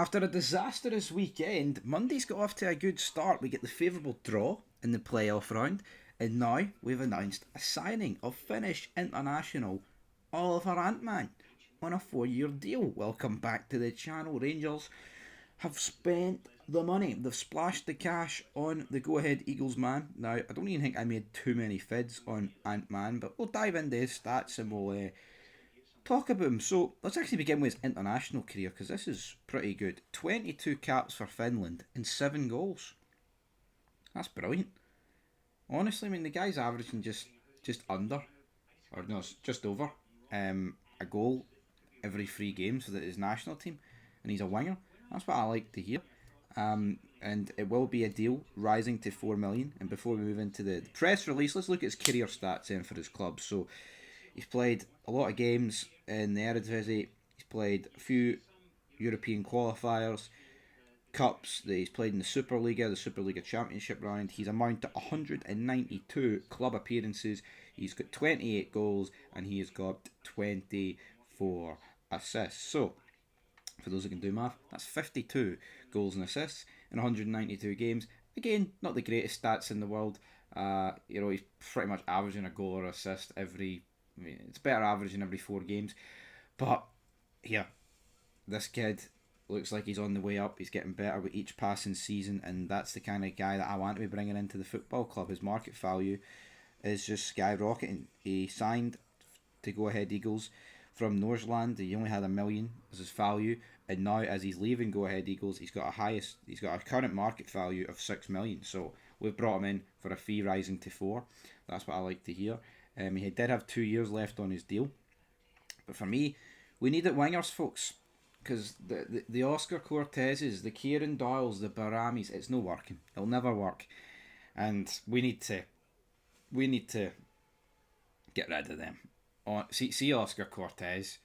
After a disastrous weekend, Monday's got off to a good start. We get the favourable draw in the playoff round, and now we've announced a signing of Finnish international Oliver Antman on a 4-year deal. Welcome back to the channel. Rangers have spent the money. They've splashed the cash on the go-ahead Eagles man. Now, I don't even think I made too many fids on Antman, but we'll dive into his stats and we'll talk about him. So let's actually begin with his international career because this is pretty good. 22 caps for Finland and 7 goals. That's brilliant. Honestly, I mean the guy's averaging just under, or no, just over a goal every 3 games for his national team, and he's a winger. That's what I like to hear. And it will be a deal rising to 4 million. And before we move into the press release, let's look at his career stats then for his club. So he's played a lot of games in the Eredivisie. He's played a few European qualifiers, cups that he's played in the Superliga, the Superliga Championship round. He's amounted to 192 club appearances. He's got 28 goals and he has got 24 assists. So, for those who can do math, that's 52 goals and assists in 192 games. Again, not the greatest stats in the world. He's pretty much averaging a goal or assist every. I mean, it's better averaging every 4 games. But here, this kid looks like he's on the way up. He's getting better with each passing season, and that's the kind of guy that I want to be bringing into the football club. His market value is just skyrocketing. He signed to go ahead Eagles from Nordsjælland. He only had 1 million as his value, and now as he's leaving Go Ahead Eagles, he's got a current market value of 6 million. So we've brought him in for a fee rising to 4. That's what I like to hear. He did have 2 years left on his deal, but for me, we need it wingers, folks, because the Oscar Cortezes, the Kieran Doyles, the Baramis, it's no working. It'll never work, and we need to get rid of them. See Oscar Cortez.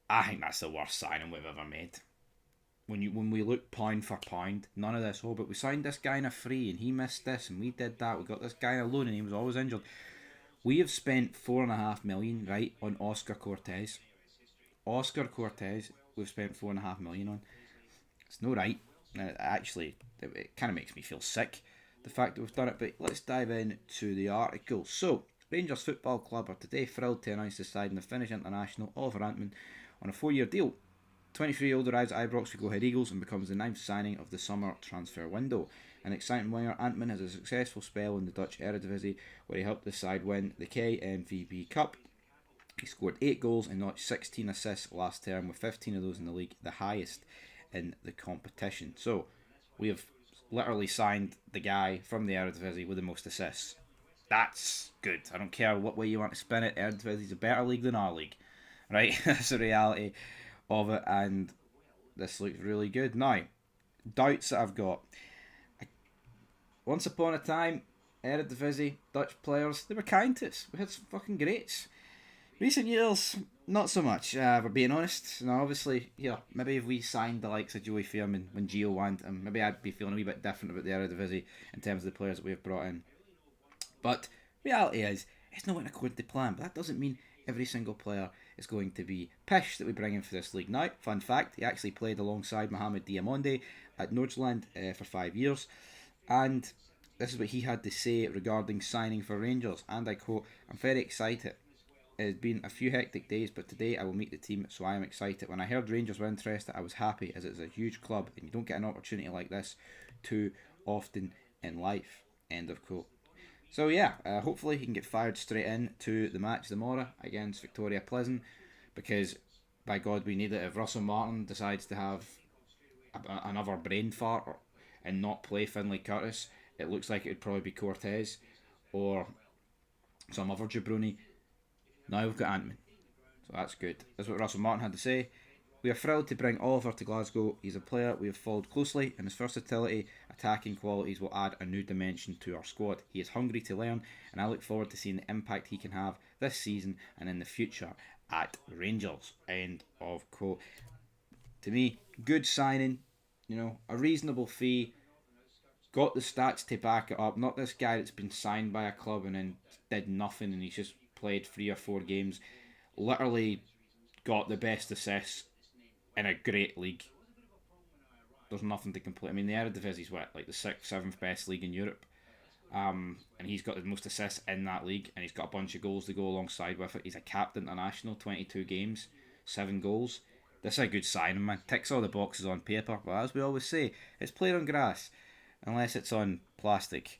I think that's the worst signing we've ever made. When we look pound for pound, none of this. Oh, but we signed this guy in a free, and he missed this, and we did that. We got this guy alone, and he was always injured. We have spent 4.5 million, right, on Oscar Cortez. Oscar Cortez, we've spent 4.5 million on. It's no right. Actually, it kind of makes me feel sick, the fact that we've done it. But let's dive into the article. So, Rangers Football Club are today thrilled to announce the signing of Finnish international Oliver Antman on a 4-year deal. 23-year-old arrives at Ibrox to Go Ahead Eagles and becomes the 9th signing of the summer transfer window. An exciting winger, Antman has a successful spell in the Dutch Eredivisie, where he helped the side win the KNVB Cup. He scored 8 goals and notched 16 assists last term, with 15 of those in the league, the highest in the competition. So, we have literally signed the guy from the Eredivisie with the most assists. That's good. I don't care what way you want to spin it. Eredivisie is a better league than our league, right? That's the reality of it, and this looks really good. Now, doubts that I've got. Once upon a time, Eredivisie, Dutch players, they were kind to us. We had some fucking greats. Recent years, not so much, we're being honest. Now, obviously, maybe if we signed the likes of Joey Fairman when Gio went, maybe I'd be feeling a wee bit different about the Eredivisie in terms of the players that we've brought in. But reality is, it's not going according to plan, but that doesn't mean every single player is going to be pish that we bring in for this league. Now, fun fact, he actually played alongside Mohamed Diamonde at Nordsjælland for 5 years, and this is what he had to say regarding signing for Rangers, and I quote, "I'm very excited. It has been a few hectic days, but today I will meet the team, so I am excited. When I heard Rangers were interested, I was happy, as it's a huge club, and you don't get an opportunity like this too often in life." End of quote. So hopefully he can get fired straight in to the match tomorrow against Victoria Pleasant, because by God we need it. If Russell Martin decides to have another brain fart and not play Finlay Curtis, it looks like it would probably be Cortez or some other jabroni. Now we've got Antman, so that's good. That's what Russell Martin had to say. We are thrilled to bring Oliver to Glasgow. He's a player we have followed closely, and his versatility, attacking qualities will add a new dimension to our squad. He is hungry to learn, and I look forward to seeing the impact he can have this season and in the future at Rangers. End of quote. To me, good signing, a reasonable fee, got the stats to back it up. Not this guy that's been signed by a club and then did nothing and he's just played 3 or 4 games. Literally got the best assists in a great league. there's nothing to complain. I mean, the Eredivisie's what, like the sixth, seventh best league in Europe. And he's got the most assists in that league, and he's got a bunch of goals to go alongside with it. He's a capped international, 22 games, 7 goals. This is a good signing, man. Ticks all the boxes on paper, but as we always say, it's played on grass, unless it's on plastic.